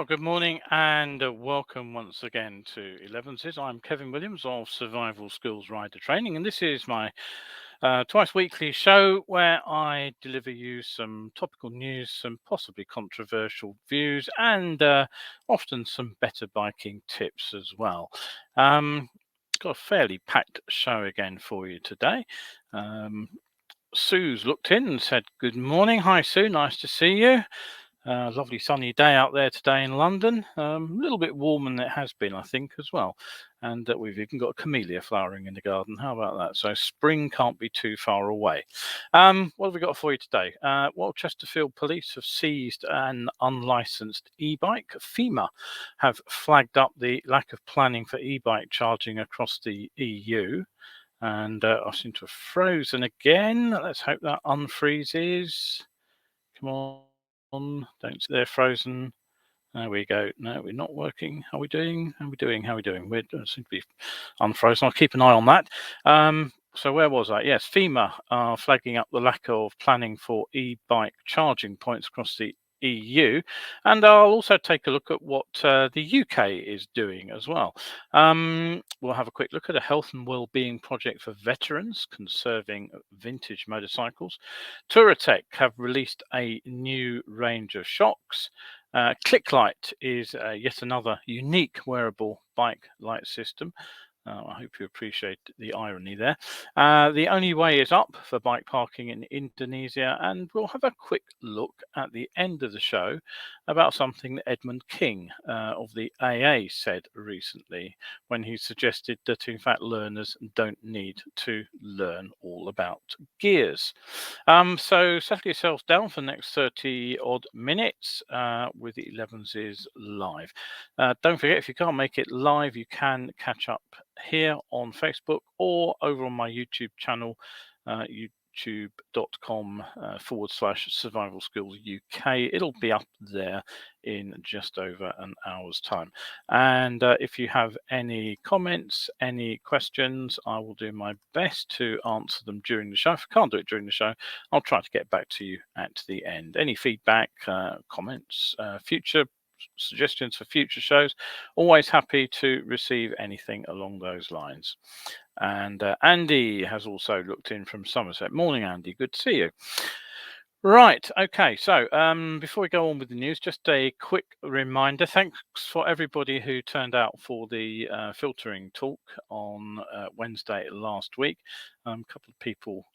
Well, good morning and welcome once again to Elevenses. I'm Kevin Williams of Survival Skills Rider Training, and this is my twice weekly show where I deliver you some topical news, some possibly controversial views, and often some better biking tips as well. Got a fairly packed show again for you today. Sue's looked in and said, "Good morning. Hi, Sue. Nice to see you." Lovely sunny day out there today in London. A little bit warmer than it has been, I think, as well. And we've even got a camellia flowering in the garden. How about that? So spring can't be too far away. What have we got for you today? Well, Chesterfield Police have seized an unlicensed e-bike. FEMA have flagged up the lack of planning for e-bike charging across the EU. And I seem to have frozen again. Let's hope that unfreezes. Come on, don't they're frozen. There we go. No, we're not working. How are we doing? How are we doing? How are we doing? We seem to be unfrozen. I'll keep an eye on that. So where was I? Yes, FEMA are flagging up the lack of planning for e-bike charging points across the EU, and I'll also take a look at what the UK is doing as well. We'll have a quick look at a health and well-being project for veterans conserving vintage motorcycles. Touratech have released a new range of shocks. ClickLight is yet another unique wearable bike light system. I hope you appreciate the irony there. The only way is up for bike parking in Indonesia, and we'll have a quick look at the end of the show about something that Edmund King of the AA said recently when he suggested that, in fact, learners don't need to learn all about gears. So settle yourselves down for the next 30 odd minutes with the Elevenses live. Don't forget, if you can't make it live, you can catch up here on Facebook or over on my YouTube channel, youtube.com/survival skills UK. It'll be up there in just over an hour's time. And if you have any comments, any questions, I will do my best to answer them during the show. If I can't do it during the show, I'll try to get back to you at the end. Any feedback, comments, future suggestions for future shows, always happy to receive anything along those lines. And Andy has also looked in from Somerset. Morning, Andy. Good to see you. Right, okay, so before we go on with the news, just a quick reminder. Thanks for everybody who turned out for the filtering talk on Wednesday last week. A couple of people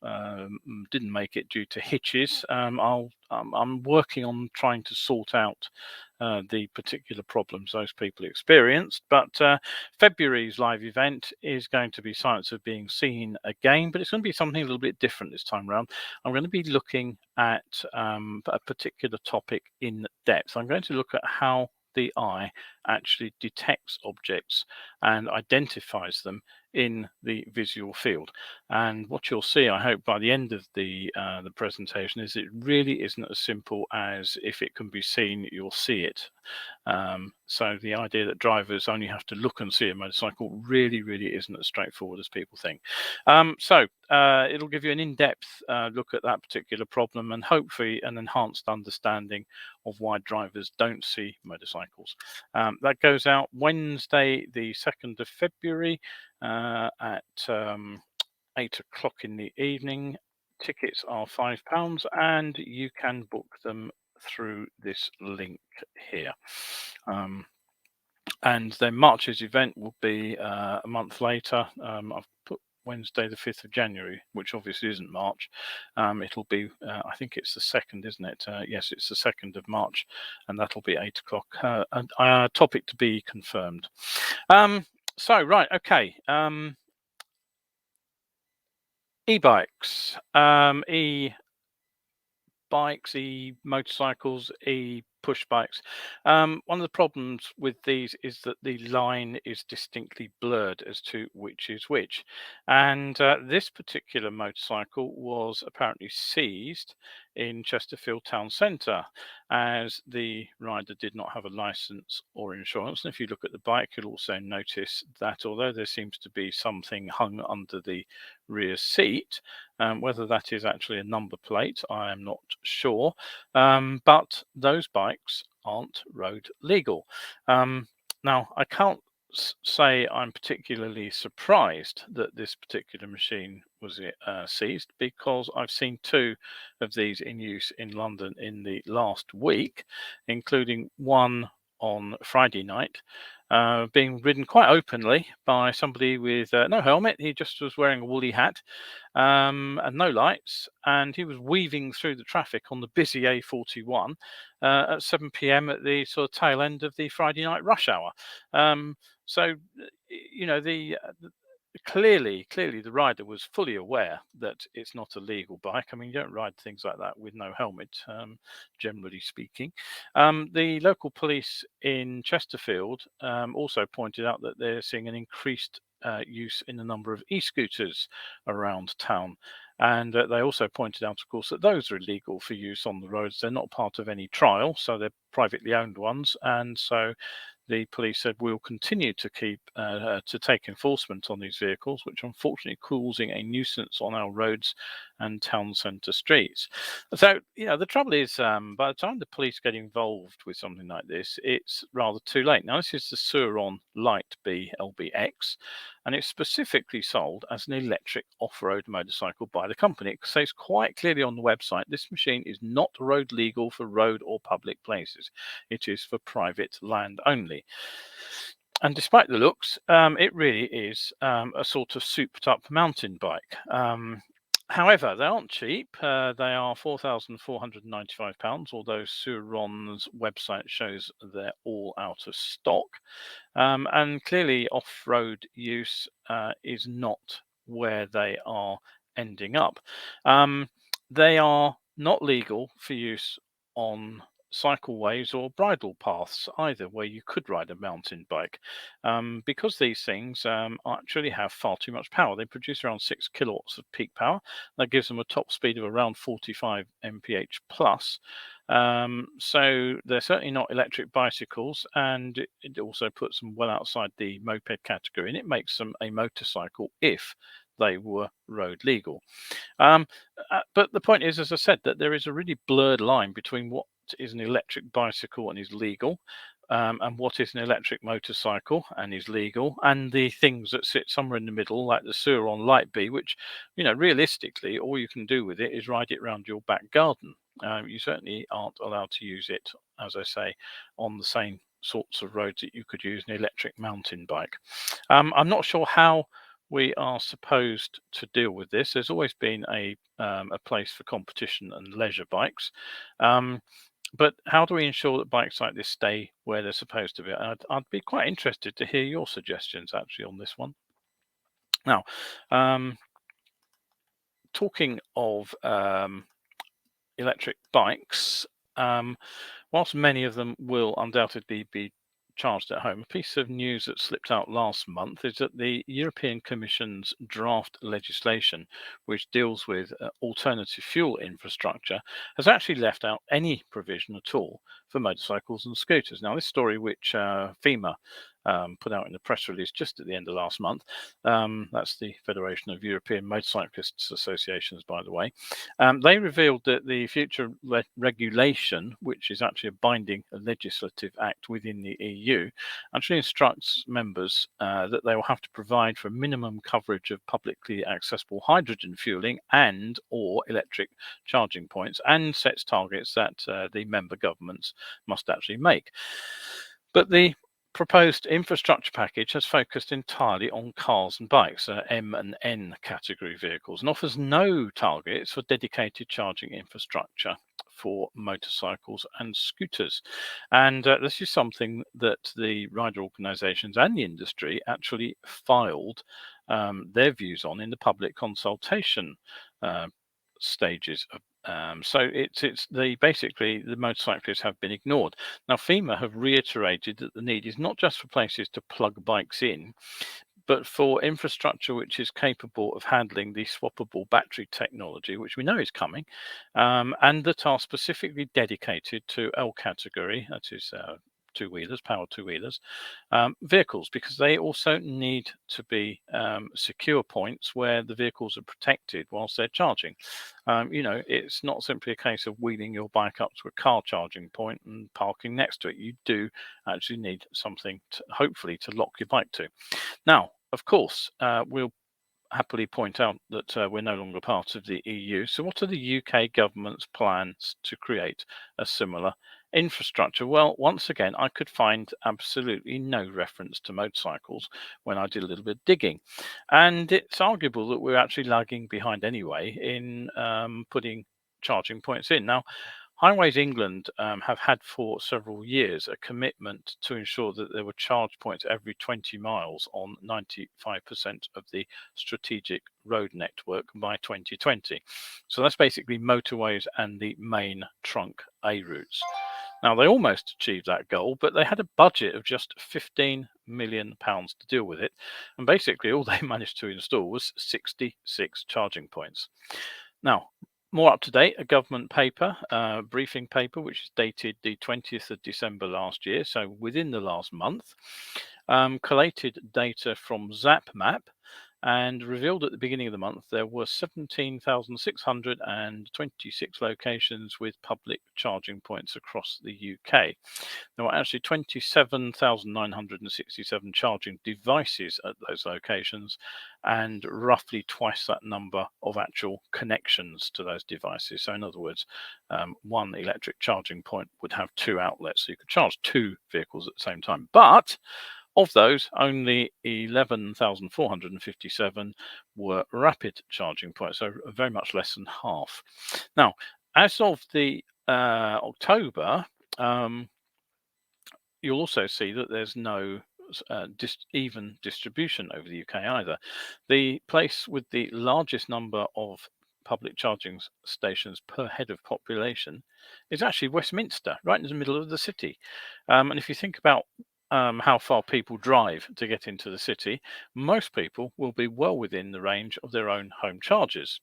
didn't make it due to hitches. I'm working on trying to sort out the particular problems those people experienced, but February's live event is going to be Science of Being Seen again, but it's going to be something a little bit different this time around. I'm going to be looking at a particular topic in depth. I'm going to look at how the eye actually detects objects and identifies them in the visual field. And what you'll see, I hope, by the end of the presentation is it really isn't as simple as if it can be seen, you'll see it. So the idea that drivers only have to look and see a motorcycle really isn't as straightforward as people think. So it'll give you an in-depth look at that particular problem and hopefully an enhanced understanding of why drivers don't see motorcycles. That goes out Wednesday, the 2nd of February at 8 o'clock in the evening. Tickets are £5 and you can book them through this link here. And then March's event will be a month later. I've put Wednesday the 5th of January, which obviously isn't March. It'll be, I think it's the 2nd, isn't it? Yes, it's the 2nd of March, and that'll be 8 o'clock. A topic to be confirmed. So, right, okay. E-bikes, e-bikes, e-motorcycles, e-push bikes. One of the problems with these is that the line is distinctly blurred as to which is which. And this particular motorcycle was apparently seized in Chesterfield town centre as the rider did not have a license or insurance. And if you look at the bike, you'll also notice that although there seems to be something hung under the rear seat, whether that is actually a number plate, I am not sure. But those bikes aren't road legal. Now, I can't say I'm particularly surprised that this particular machine was seized, because I've seen two of these in use in London in the last week, including one on Friday night, being ridden quite openly by somebody with no helmet. He just was wearing a woolly hat and no lights, and he was weaving through the traffic on the busy A41 at 7 p.m. at the sort of tail end of the Friday night rush hour. So, clearly the rider was fully aware that it's not a legal bike. I mean, you don't ride things like that with no helmet, generally speaking. The local police in Chesterfield also pointed out that they're seeing an increased use in the number of e-scooters around town. And they also pointed out, of course, that those are illegal for use on the roads. They're not part of any trial, so they're privately owned ones. And so the police said, we'll continue to take enforcement on these vehicles, which are unfortunately causing a nuisance on our roads and town centre streets. So, the trouble is, by the time the police get involved with something like this, it's rather too late. Now, this is the Suron Light B LBX, and it's specifically sold as an electric off-road motorcycle by the company. It says quite clearly on the website, this machine is not road legal for road or public places. It is for private land only. And despite the looks, it really is a sort of souped-up mountain bike. However, they aren't cheap. They are £4,495, although Suron's website shows they're all out of stock. And clearly, off-road use is not where they are ending up. They are not legal for use on cycleways or bridle paths either, where you could ride a mountain bike, because these things actually have far too much power. They produce around 6 kilowatts of peak power. That gives them a top speed of around 45 mph plus. So they're certainly not electric bicycles, and it also puts them well outside the moped category, and it makes them a motorcycle if they were road legal. But the point is, as I said, that there is a really blurred line between what is an electric bicycle and is legal, and what is an electric motorcycle and is legal, and the things that sit somewhere in the middle, like the Suron Light B, which, realistically, all you can do with it is ride it around your back garden. You certainly aren't allowed to use it, as I say, on the same sorts of roads that you could use an electric mountain bike. I'm not sure how we are supposed to deal with this. There's always been a place for competition and leisure bikes. But how do we ensure that bikes like this stay where they're supposed to be? I'd be quite interested to hear your suggestions actually on this one. Now, talking of electric bikes, whilst many of them will undoubtedly be charged at home, a piece of news that slipped out last month is that the European Commission's draft legislation, which deals with alternative fuel infrastructure, has actually left out any provision at all for motorcycles and scooters. Now, this story, which FEMA put out in the press release just at the end of last month, that's the Federation of European Motorcyclists Associations, by the way, they revealed that the future regulation, which is actually a binding legislative act within the EU, actually instructs members that they will have to provide for minimum coverage of publicly accessible hydrogen fueling and or electric charging points, and sets targets that the member governments must actually make. But the proposed infrastructure package has focused entirely on cars and bikes, M and N category vehicles, and offers no targets for dedicated charging infrastructure for motorcycles and scooters. And this is something that the rider organisations and the industry actually filed their views on in the public consultation stages of so basically the motorcyclists have been ignored. Now, FEMA have reiterated that the need is not just for places to plug bikes in, but for infrastructure which is capable of handling the swappable battery technology, which we know is coming, and that are specifically dedicated to L category, that is two-wheelers, powered two-wheelers, vehicles, because they also need to be secure points where the vehicles are protected whilst they're charging. It's not simply a case of wheeling your bike up to a car charging point and parking next to it. You do actually need something hopefully to lock your bike to. Now, of course, we'll happily point out that we're no longer part of the EU. So what are the UK government's plans to create a similar infrastructure? Well, once again, I could find absolutely no reference to motorcycles when I did a little bit of digging. And it's arguable that we're actually lagging behind anyway in putting charging points in. Now, Highways England have had for several years a commitment to ensure that there were charge points every 20 miles on 95% of the strategic road network by 2020. So that's basically motorways and the main trunk A routes. Now, they almost achieved that goal, but they had a budget of just £15 million to deal with it. And basically, all they managed to install was 66 charging points. Now, more up to date, a government paper, briefing paper, which is dated the 20th of December last year, so within the last month, collated data from ZapMap and revealed at the beginning of the month there were 17,626 locations with public charging points across the UK. There were actually 27,967 charging devices at those locations and roughly twice that number of actual connections to those devices. So in other words, one electric charging point would have two outlets, so you could charge two vehicles at the same time. But of those, only 11,457 were rapid charging points, so very much less than half. Now, as of the October, you'll also see that there's no even distribution over the UK either. The place with the largest number of public charging stations per head of population is actually Westminster, right in the middle of the city. And if you think about how far people drive to get into the city, most people will be well within the range of their own home chargers.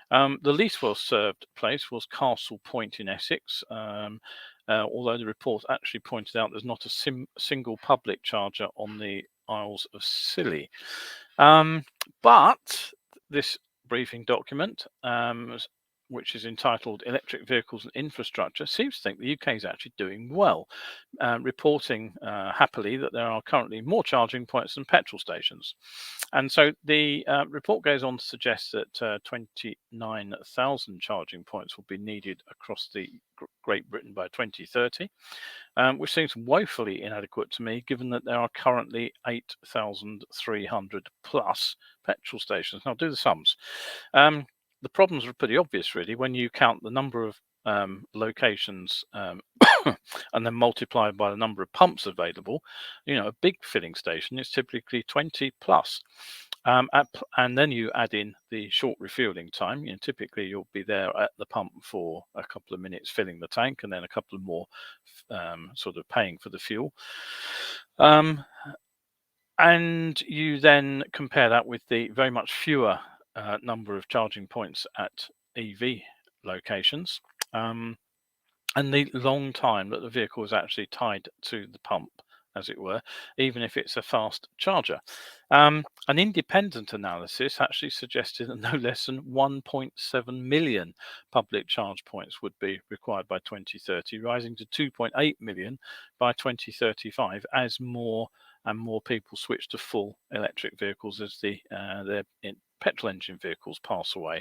The least well served place was Castle Point in Essex, although the report actually pointed out there's not a single public charger on the Isles of Scilly. But this briefing document, which is entitled Electric Vehicles and Infrastructure, seems to think the UK is actually doing well, reporting happily that there are currently more charging points than petrol stations. And so the report goes on to suggest that 29,000 charging points will be needed across the Great Britain by 2030, which seems woefully inadequate to me, given that there are currently 8,300 plus petrol stations. Now, do the sums. The problems are pretty obvious, really, when you count the number of locations and then multiply by the number of pumps available. A big filling station is typically 20 plus. And then you add in the short refueling time. Typically you'll be there at the pump for a couple of minutes filling the tank, and then a couple of more sort of paying for the fuel. And you then compare that with the very much fewer number of charging points at EV locations, and the long time that the vehicle is actually tied to the pump, as it were, even if it's a fast charger. An independent analysis actually suggested that no less than 1.7 million public charge points would be required by 2030, rising to 2.8 million by 2035 as more and more people switch to full electric vehicles as their petrol engine vehicles pass away.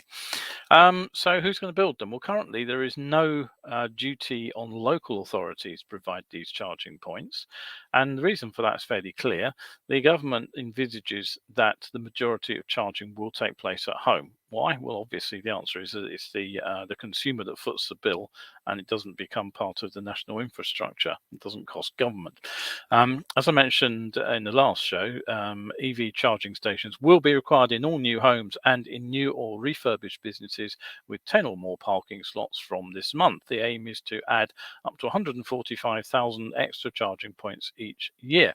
So who's going to build them? Well, currently there is no duty on local authorities to provide these charging points. And the reason for that is fairly clear. The government envisages that the majority of charging will take place at home. Why? Well, obviously the answer is that it's the consumer that foots the bill, and it doesn't become part of the national infrastructure. It doesn't cost government. As I mentioned in the last show, EV charging stations will be required in all new homes and in new or refurbished businesses with 10 or more parking slots from this month. The aim is to add up to 145,000 extra charging points each year.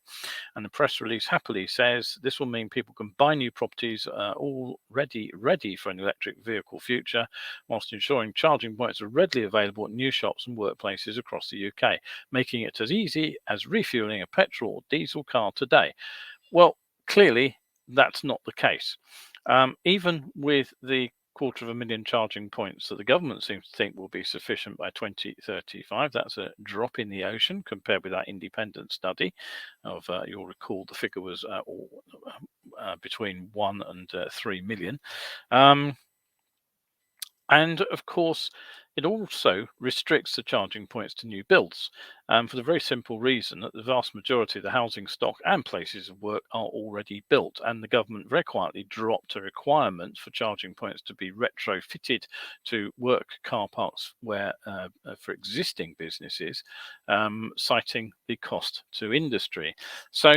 And the press release happily says this will mean people can buy new properties already ready for an electric vehicle future, whilst ensuring charging points are readily available at new shops and workplaces across the UK, making it as easy as refueling a petrol or diesel car today. Well, clearly, that's not the case. Even with the 250,000 charging points that the government seems to think will be sufficient by 2035. That's a drop in the ocean compared with that independent study of, you'll recall the figure was between 1 and 3 million. And of course, it also restricts the charging points to new builds for the very simple reason that the vast majority of the housing stock and places of work are already built. And the government very quietly dropped a requirement for charging points to be retrofitted to work car parks where for existing businesses, citing the cost to industry. So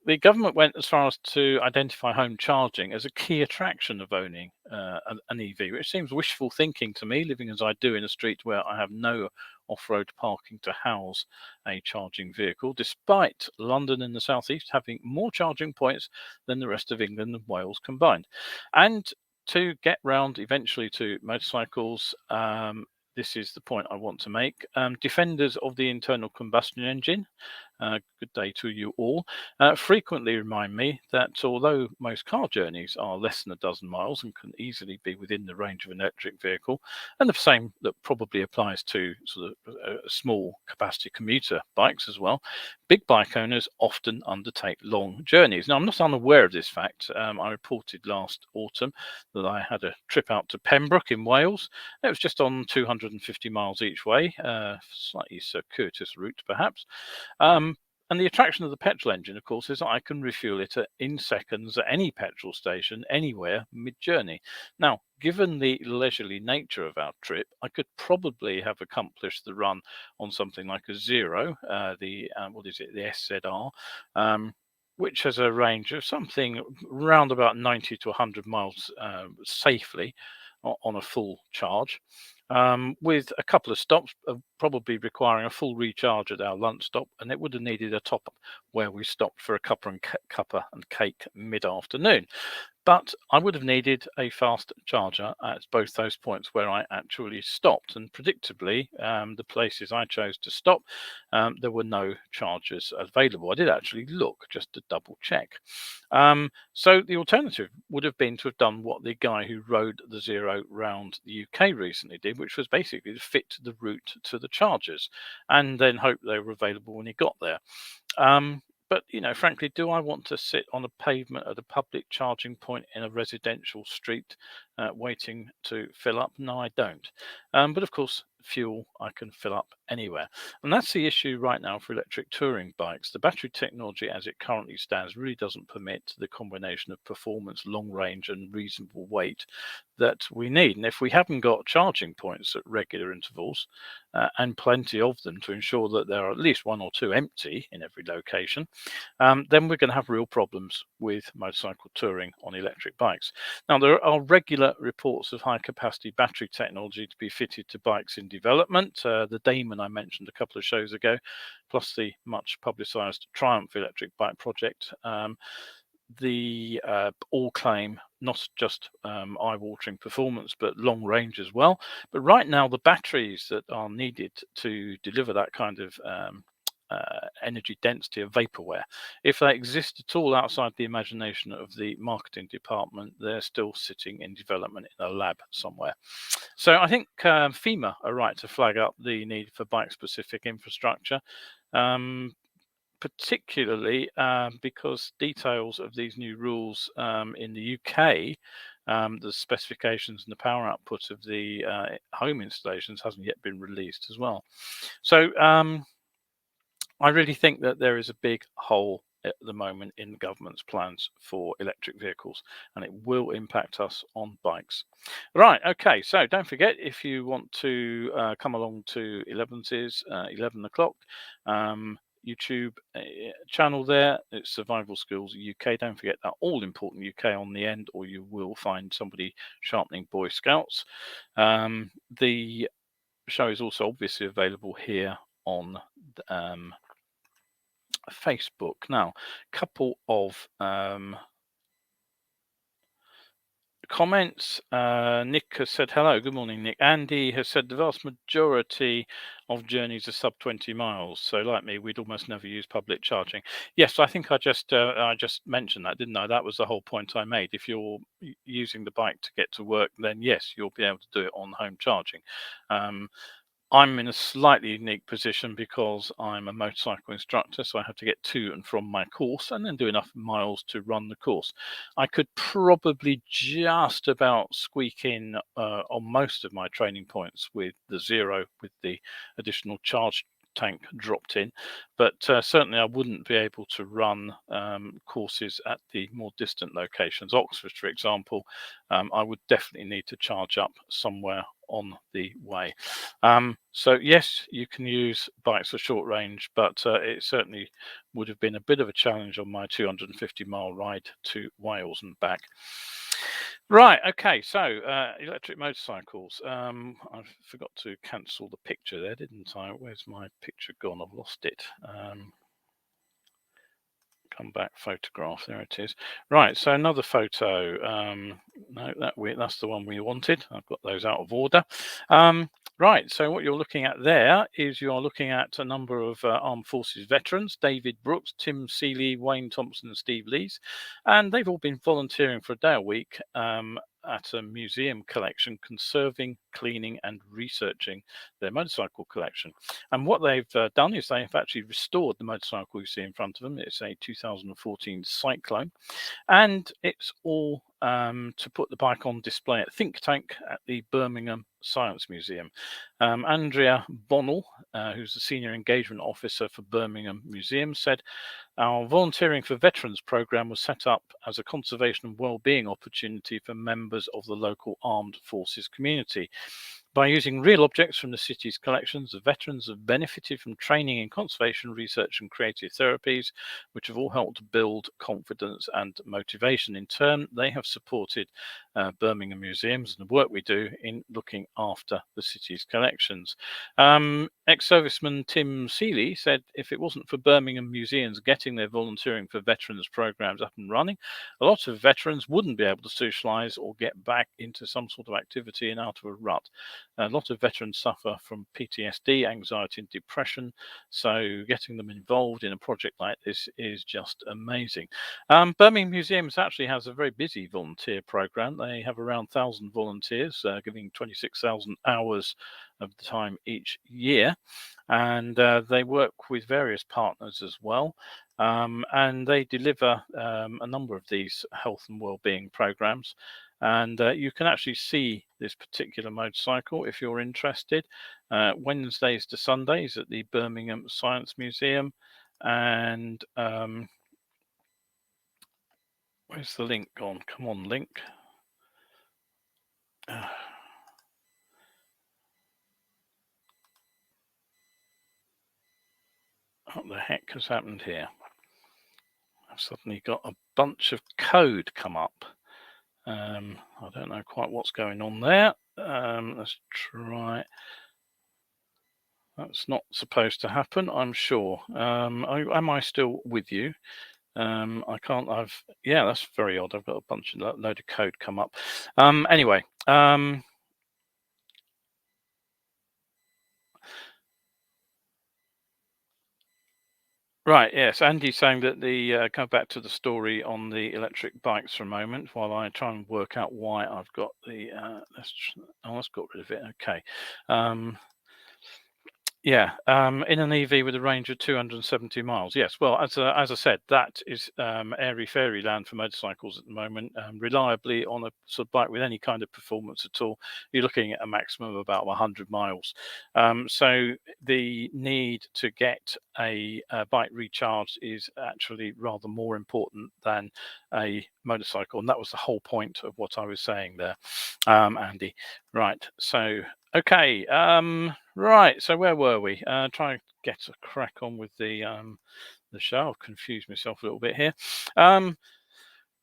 the government went as far as to identify home charging as a key attraction of owning an EV, which seems wishful thinking to me, living as I do in a street where I have no off-road parking to house a charging vehicle, despite London and the southeast having more charging points than the rest of England and Wales combined. And to get round eventually to motorcycles, this is the point I want to make. Defenders of the internal combustion engine, good day to you all, frequently remind me that although most car journeys are less than a dozen miles and can easily be within the range of an electric vehicle, and the same that probably applies to sort of small capacity commuter bikes as well, big bike owners often undertake long journeys. Now, I'm not unaware of this fact. I reported last autumn that I had a trip out to Pembroke in Wales. It was just on 250 miles each way, slightly circuitous route perhaps. And the attraction of the petrol engine, of course, is that I can refuel it in seconds at any petrol station anywhere mid-journey. Now, given the leisurely nature of our trip, I could probably have accomplished the run on something like a Zero, the SZR, which has a range of something around about 90 to 100 miles safely on a full charge. With a couple of stops, probably requiring a full recharge at our lunch stop, and it would have needed a top up where we stopped for a cuppa and cake mid-afternoon. But I would have needed a fast charger at both those points where I actually stopped. And predictably, the places I chose to stop, there were no chargers available. I did actually look just to double check. So the alternative would have been to have done what the guy who rode the Zero round the UK recently did, which was basically to fit the route to the chargers and then hope they were available when he got there. But, frankly, do I want to sit on a pavement at a public charging point in a residential street waiting to fill up? No, I don't. But of course, fuel I can fill up anywhere. And that's the issue right now for electric touring bikes. The battery technology as it currently stands really doesn't permit the combination of performance, long range, and reasonable weight that we need. And if we haven't got charging points at regular intervals and plenty of them to ensure that there are at least one or two empty in every location, then we're going to have real problems with motorcycle touring on electric bikes. Now, there are regular reports of high capacity battery technology to be fitted to bikes in development. The Damon I mentioned a couple of shows ago, plus the much publicised Triumph electric bike project. The all claim not just eye-watering performance, but long range as well. But right now, the batteries that are needed to deliver that kind of energy density of vaporware, if they exist at all outside the imagination of the marketing department, they're still sitting in development in a lab somewhere. So I think FEMA are right to flag up the need for bike-specific infrastructure. Particularly because details of these new rules in the UK, the specifications and the power output of the home installations hasn't yet been released as well. So I really think that there is a big hole at the moment in the government's plans for electric vehicles, and it will impact us on bikes. Right, okay, so don't forget, if you want to come along to Elevenses, 11 o'clock, YouTube channel there, it's Survival Skills UK. Don't forget that all important UK on the end, or you will find somebody sharpening Boy Scouts. The show is also obviously available here on Facebook. Now, couple of comments. Nick has said hello. Good morning, Nick. Andy has said the vast majority of journeys are sub 20 miles. So, like me, we'd almost never use public charging. Yes, I think I just mentioned that, didn't I? That was the whole point I made. If you're using the bike to get to work, then yes, you'll be able to do it on home charging. I'm in a slightly unique position because I'm a motorcycle instructor, so I have to get to and from my course and then do enough miles to run the course. I could probably just about squeak in on most of my training points with the zero, with the additional charge tank dropped in, but certainly I wouldn't be able to run courses at the more distant locations. Oxford, for example, I would definitely need to charge up somewhere on the way. So yes, you can use bikes for short range, but it certainly would have been a bit of a challenge on my 250-mile ride to Wales and back. Right, okay, so electric motorcycles. I forgot to cancel the picture there, didn't I? Where's my picture gone? I've lost it. Come back, photograph, there it is. Right, so another photo. No, that's the one we wanted. I've got those out of order. Right, so what you're looking at there is you're looking at a number of Armed Forces veterans: David Brooks, Tim Seeley, Wayne Thompson, and Steve Lees, and they've all been volunteering for a day a week at a museum collection, conserving, cleaning, and researching their motorcycle collection. And what they've done is they've actually restored the motorcycle you see in front of them. It's a 2014 Cyclone, and it's all to put the bike on display at Think Tank at the Birmingham Science Museum. Andrea Bonnell, who's the Senior Engagement Officer for Birmingham Museum, said, "Our Volunteering for Veterans program was set up as a conservation and well-being opportunity for members of the local armed forces community. By using real objects from the city's collections, the veterans have benefited from training in conservation research and creative therapies, which have all helped build confidence and motivation. In turn, they have supported Birmingham Museums and the work we do in looking after the city's collections." Ex-serviceman Tim Seeley said, "If it wasn't for Birmingham Museums getting their volunteering for veterans programs up and running, a lot of veterans wouldn't be able to socialise or get back into some sort of activity and out of a rut. A lot of veterans suffer from PTSD, anxiety, and depression, so getting them involved in a project like this is just amazing." Birmingham Museums actually has a very busy volunteer program. They have around 1,000 volunteers, giving 26,000 hours of the time each year, and they work with various partners as well. And they deliver a number of these health and well-being programs. And you can actually see this particular motorcycle if you're interested, Wednesdays to Sundays at the Birmingham Science Museum. And where's the link gone? Come on, link. What the heck has happened here? I've suddenly got a bunch of code come up. I don't know quite what's going on there. Let's try. That's not supposed to happen, I'm sure. Am I still with you? I can't. Yeah, that's very odd. I've got a load of code come up. Anyway. Right, yes. Andy's saying that go back to the story on the electric bikes for a moment while I try and work out why I've got the. Let's got rid of it. Okay. Yeah, in an EV with a range of 270 miles. Yes, well, as I said, that is airy fairy land for motorcycles at the moment. Reliably on a sort of bike with any kind of performance at all, you're looking at a maximum of about 100 miles. So the need to get a bike recharged is actually rather more important than a motorcycle, and that was the whole point of what I was saying there, Andy. Right, so okay, right. So where were we? Try and get a crack on with the show. I've confused myself a little bit here.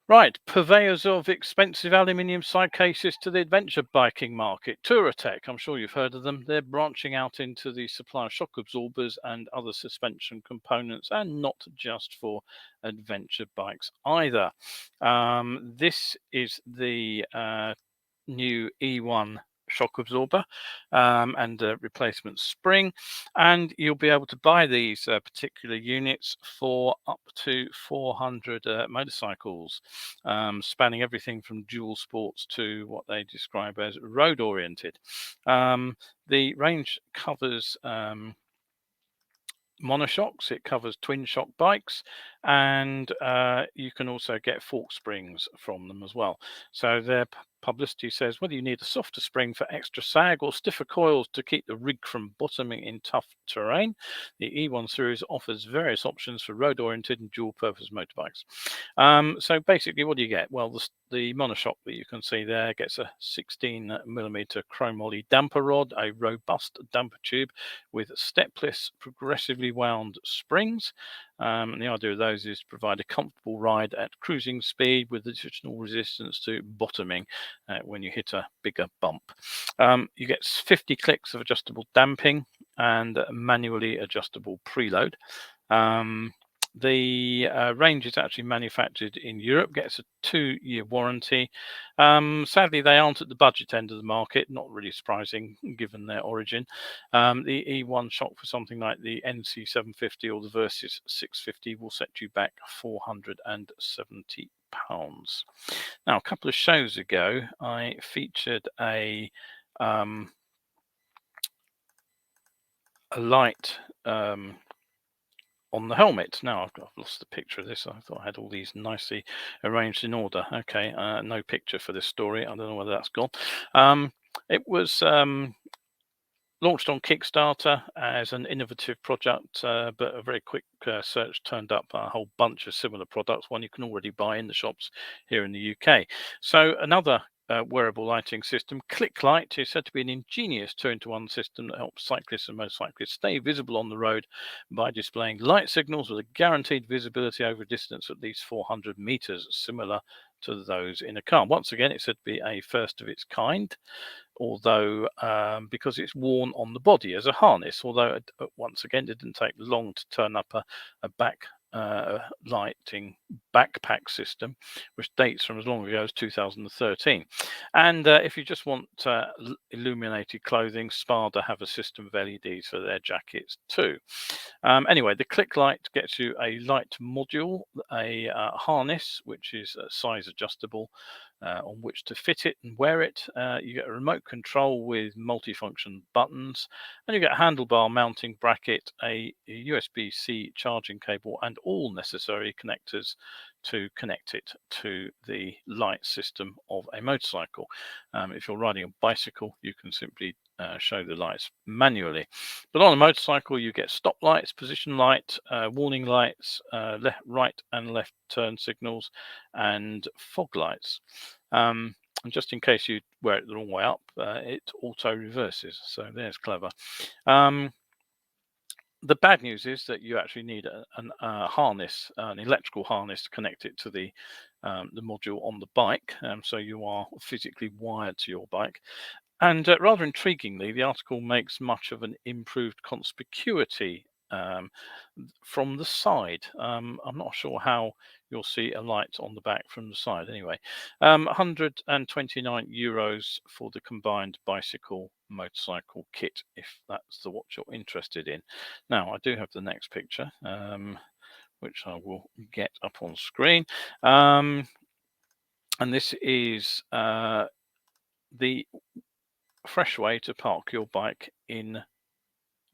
Right, purveyors of expensive aluminium side cases to the adventure biking market. Touratech, I'm sure you've heard of them. They're branching out into the supply of shock absorbers and other suspension components, and not just for adventure bikes either. This is the new E1 shock absorber and a replacement spring, and you'll be able to buy these particular units for up to 400 motorcycles, spanning everything from dual sports to what they describe as road oriented. The range covers monoshocks, it covers twin shock bikes, and you can also get fork springs from them as well. So their publicity says whether you need a softer spring for extra sag or stiffer coils to keep the rig from bottoming in tough terrain, the E1 series offers various options for road oriented and dual purpose motorbikes. So basically, what do you get? Well, the monoshock that you can see there gets a 16mm chromoly damper rod, a robust damper tube with stepless, progressively wound springs. And the idea of those is to provide a comfortable ride at cruising speed with additional resistance to bottoming when you hit a bigger bump. You get 50 clicks of adjustable damping and manually adjustable preload. The range is actually manufactured in Europe, gets a 2-year warranty. Sadly, they aren't at the budget end of the market, not really surprising given their origin. The E1 shock for something like the NC 750 or the Versys 650 will set you back £470. Now, a couple of shows ago, I featured a light on the helmet. Now I've lost the picture of this. I thought I had all these nicely arranged in order. Okay, no picture for this story. I don't know whether that's gone. It was launched on Kickstarter as an innovative project, but a very quick search turned up a whole bunch of similar products, one you can already buy in the shops here in the UK. So another wearable lighting system, ClickLight, is said to be an ingenious 2-in-1 system that helps cyclists and motorcyclists stay visible on the road by displaying light signals with a guaranteed visibility over a distance at least 400 meters, similar to those in a car. Once again, it's said to be a first of its kind, although because it's worn on the body as a harness, although once again it didn't take long to turn up a back lighting backpack system, which dates from as long ago as 2013. And if you just want illuminated clothing, Spada have a system of LEDs for their jackets too. Anyway, the ClickLight gets you a light module, a harness which is size adjustable, on which to fit it and wear it. You get a remote control with multifunction buttons, and you get a handlebar mounting bracket, a USB-C charging cable, and all necessary connectors to connect it to the light system of a motorcycle. If you're riding a bicycle, you can simply show the lights manually. But on a motorcycle, you get stop lights, position light, warning lights, right and left turn signals, and fog lights. And just in case you wear it the wrong way up, it auto reverses. So there's clever. The bad news is that you actually need a harness, an electrical harness, to connect it to the module on the bike. So you are physically wired to your bike. And rather intriguingly, the article makes much of an improved conspicuity from the side. I'm not sure how you'll see a light on the back from the side. Anyway, €129 for the combined bicycle motorcycle kit, if that's what you're interested in. Now, I do have the next picture, which I will get up on screen. And this is the fresh way to park your bike in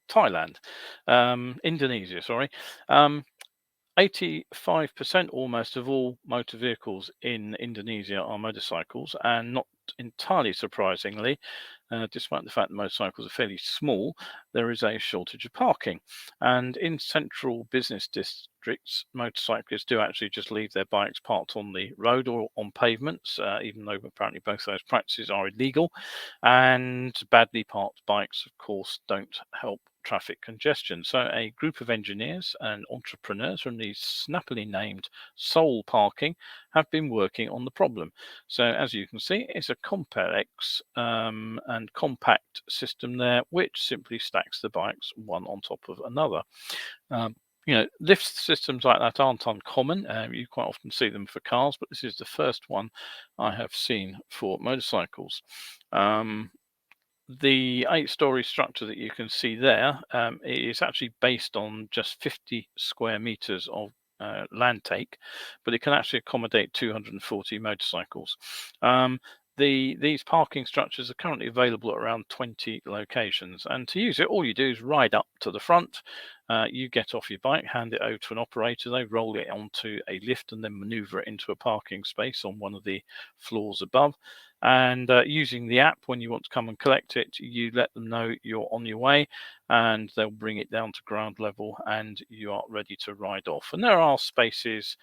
Thailand, Indonesia, sorry. 85% almost of all motor vehicles in Indonesia are motorcycles, and not entirely surprisingly, despite the fact that motorcycles are fairly small, there is a shortage of parking. And in central business districts, motorcyclists do actually just leave their bikes parked on the road or on pavements, even though apparently both those practices are illegal. And badly parked bikes, of course, don't help traffic congestion. So a group of engineers and entrepreneurs from the snappily named Soul Parking have been working on the problem. So as you can see, it's a complex and compact system there, which simply stacks the bikes one on top of another. Um, lift systems like that aren't uncommon. You quite often see them for cars, but this is the first one I have seen for motorcycles. The 8-story structure that you can see there is actually based on just 50 square meters of land take, but it can actually accommodate 240 motorcycles. These parking structures are currently available at around 20 locations, and to use it, all you do is ride up to the front. You get off your bike, hand it over to an operator, they roll it onto a lift and then maneuver it into a parking space on one of the floors above. And using the app, when you want to come and collect it, you let them know you're on your way, and they'll bring it down to ground level and you are ready to ride off. And there are spaces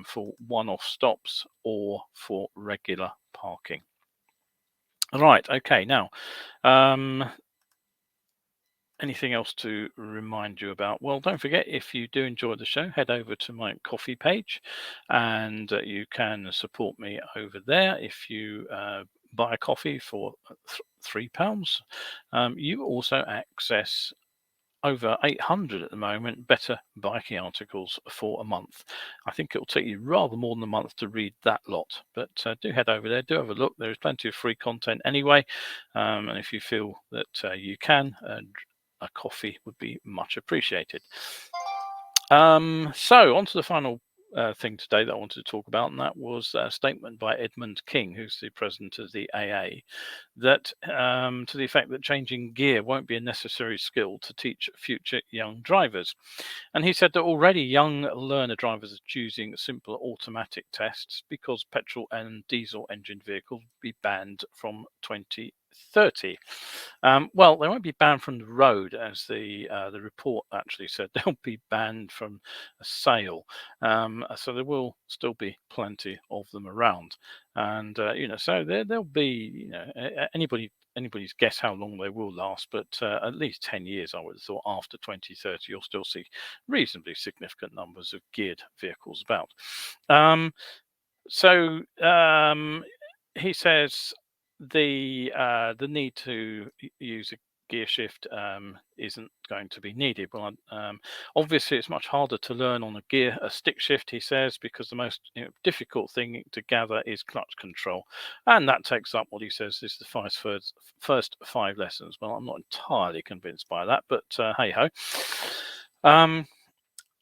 for one-off stops or for regular parking. Right, okay, now anything else to remind you about? Well, don't forget, if you do enjoy the show, head over to my coffee page, and you can support me over there. If you buy a coffee for £3, you also access over 800 at the moment better biking articles for a month. I think it'll take you rather more than a month to read that lot, but do head over there, do have a look. There is plenty of free content anyway, and if you feel that you can, a coffee would be much appreciated. So on to the final thing today that I wanted to talk about, and that was a statement by Edmund King, who's the president of the AA, that to the effect that changing gear won't be a necessary skill to teach future young drivers. And he said that already young learner drivers are choosing simpler automatic tests because petrol and diesel engine vehicles will be banned from 2030. Well, they won't be banned from the road, as the report actually said. They'll be banned from a sale. So there will still be plenty of them around, and so there'll be anybody's guess how long they will last, but at least 10 years, I would have thought. After 2030, you'll still see reasonably significant numbers of geared vehicles about. So he says the need to use a gear shift isn't going to be needed. Well, obviously, it's much harder to learn on a stick shift, he says, because the most difficult thing to gather is clutch control, and that takes up what he says is the first 5 lessons. Well, I'm not entirely convinced by that, but hey ho.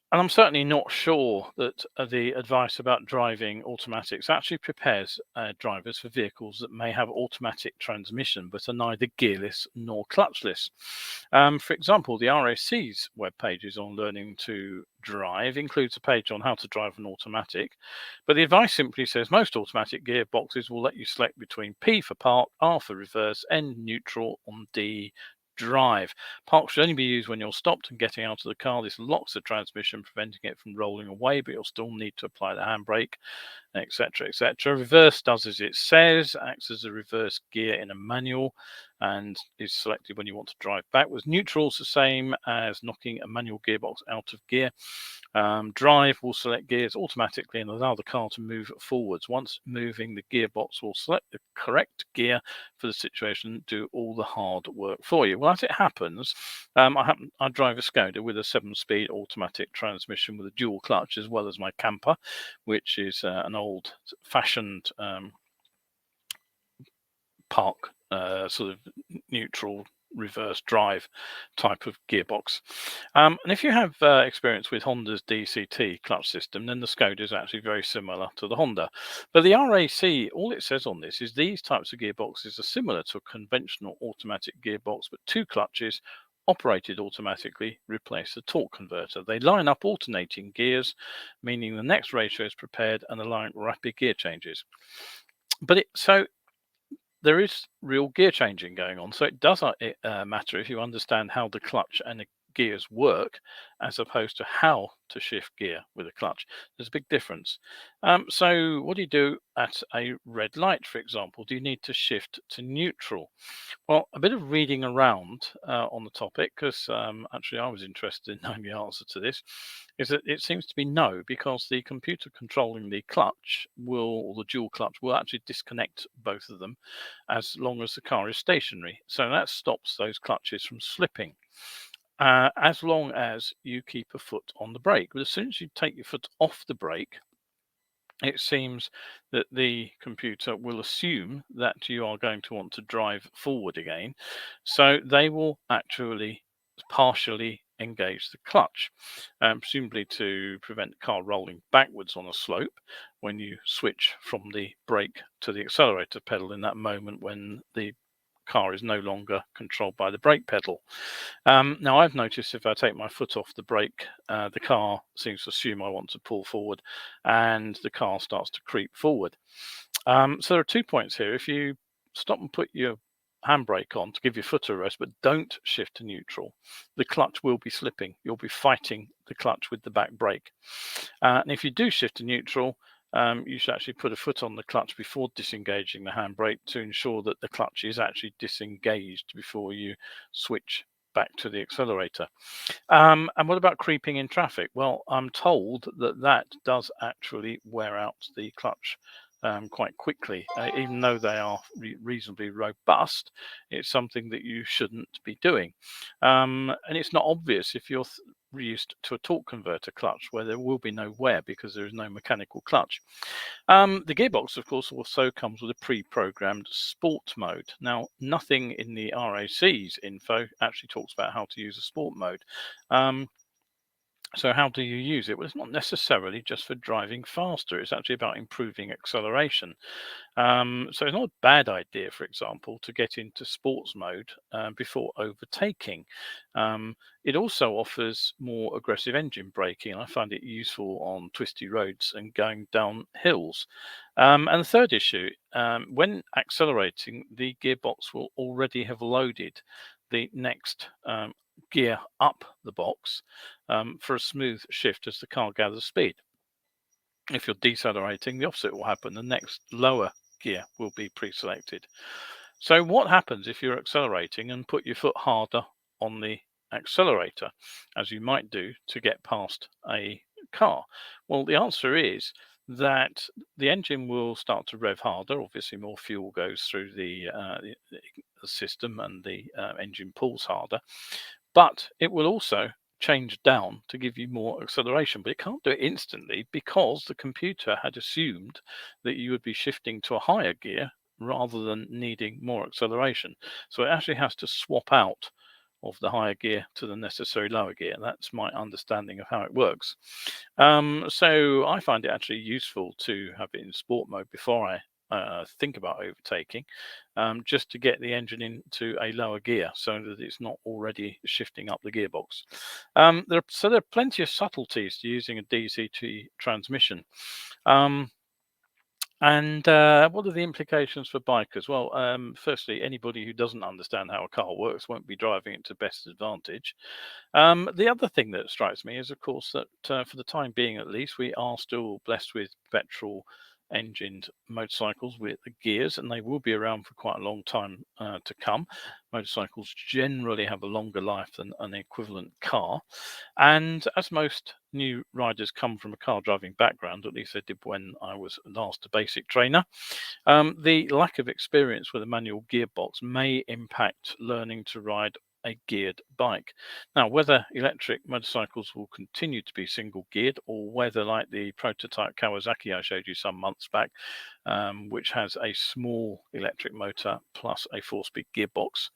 And I'm certainly not sure that the advice about driving automatics actually prepares drivers for vehicles that may have automatic transmission but are neither gearless nor clutchless. For example, the RAC's web pages on learning to drive includes a page on how to drive an automatic, but the advice simply says most automatic gearboxes will let you select between P for park, R for reverse, N neutral, on D drive. Park should only be used when you're stopped and getting out of the car. This locks the transmission, preventing it from rolling away, but you'll still need to apply the handbrake, etc., etc. Reverse does as it says, acts as a reverse gear in a manual, and is selected when you want to drive backwards. Neutral is the same as knocking a manual gearbox out of gear. Drive will select gears automatically and allow the car to move forwards. Once moving, the gearbox will select the correct gear for the situation, do all the hard work for you. Well, as it happens, I drive a Skoda with a 7-speed automatic transmission with a dual clutch, as well as my camper, which is an old-fashioned park sort of neutral reverse drive type of gearbox. And if you have experience with Honda's DCT clutch system, then the Skoda is actually very similar to the Honda. But the RAC, all it says on this is these types of gearboxes are similar to a conventional automatic gearbox, but 2 clutches operated automatically replace the torque converter. They line up alternating gears, meaning the next ratio is prepared and allowing rapid gear changes. But there is real gear changing going on, so it does matter if you understand how the clutch and the gears work as opposed to how to shift gear with a clutch. There's a big difference. So what do you do at a red light, for example? Do you need to shift to neutral? Well, a bit of reading around on the topic, because actually I was interested in knowing the answer to this, is that it seems to be no, because the computer controlling the clutch or the dual clutch, will actually disconnect both of them as long as the car is stationary. So that stops those clutches from slipping. As long as you keep a foot on the brake. But as soon as you take your foot off the brake, it seems that the computer will assume that you are going to want to drive forward again. So they will actually partially engage the clutch, presumably to prevent the car rolling backwards on a slope when you switch from the brake to the accelerator pedal in that moment when the car is no longer controlled by the brake pedal. Now, I've noticed if I take my foot off the brake, the car seems to assume I want to pull forward and the car starts to creep forward. So there are 2 points here. If you stop and put your handbrake on to give your foot a rest, but don't shift to neutral, the clutch will be slipping. You'll be fighting the clutch with the back brake. And if you do shift to neutral, you should actually put a foot on the clutch before disengaging the handbrake to ensure that the clutch is actually disengaged before you switch back to the accelerator. And what about creeping in traffic? Well, I'm told that that does actually wear out the clutch quite quickly. Even though they are reasonably robust, it's something that you shouldn't be doing. And it's not obvious if you're used to a torque converter clutch, where there will be no wear because there is no mechanical clutch. The gearbox, of course, also comes with a pre-programmed sport mode. Now, nothing in the RAC's info actually talks about how to use a sport mode. So how do you use it? Well, it's not necessarily just for driving faster. It's actually about improving acceleration. So it's not a bad idea, for example, to get into sports mode before overtaking. It also offers more aggressive engine braking. I find it useful on twisty roads and going down hills. And the third issue, when accelerating, the gearbox will already have loaded the next gear up the box for a smooth shift as the car gathers speed. If you're decelerating, the opposite will happen. The next lower gear will be pre-selected. So what happens if you're accelerating and put your foot harder on the accelerator, as you might do to get past a car? Well, the answer is that the engine will start to rev harder. Obviously, more fuel goes through the system and the engine pulls harder, but it will also change down to give you more acceleration, but it can't do it instantly because the computer had assumed that you would be shifting to a higher gear rather than needing more acceleration. So it actually has to swap out of the higher gear to the necessary lower gear. That's my understanding of how it works. So I find it actually useful to have it in sport mode before I think about overtaking, just to get the engine into a lower gear so that it's not already shifting up the gearbox. So there are plenty of subtleties to using a DCT transmission. And what are the implications for bikers? Well, firstly, anybody who doesn't understand how a car works won't be driving it to best advantage. The other thing that strikes me is, of course, that for the time being at least, we are still blessed with petrol engined motorcycles with the gears, and they will be around for quite a long time to come. Motorcycles generally have a longer life than an equivalent car. And as most new riders come from a car driving background, at least they did when I was last a basic trainer, the lack of experience with a manual gearbox may impact learning to ride a geared bike. Now, whether electric motorcycles will continue to be single geared, or whether, like the prototype Kawasaki I showed you some months back, which has a small electric motor plus a 4-speed gearbox,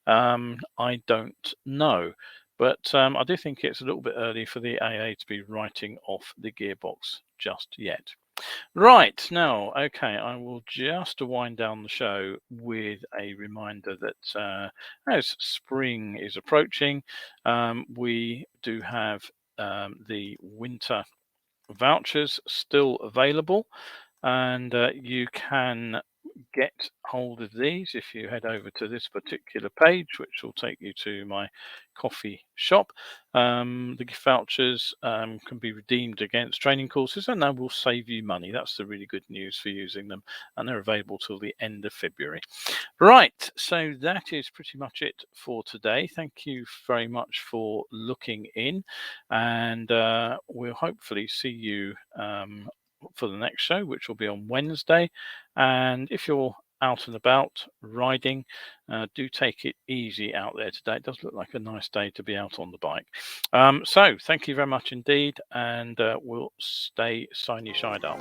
I don't know. But I do think it's a little bit early for the AA to be writing off the gearbox just yet. Right, now, okay, I will just wind down the show with a reminder that as spring is approaching, we do have the winter vouchers still available, and you can get hold of these if you head over to this particular page, which will take you to my coffee shop. The gift vouchers can be redeemed against training courses, and that will save you money. That's the really good news for using them, and they're available till the end of February. Right, so that is pretty much it for today. Thank you very much for looking in, and we'll hopefully see you for the next show, which will be on Wednesday. And if you're out and about riding, do take it easy out there today. It does look like a nice day to be out on the bike. So thank you very much indeed, and we'll stay shiny shied up.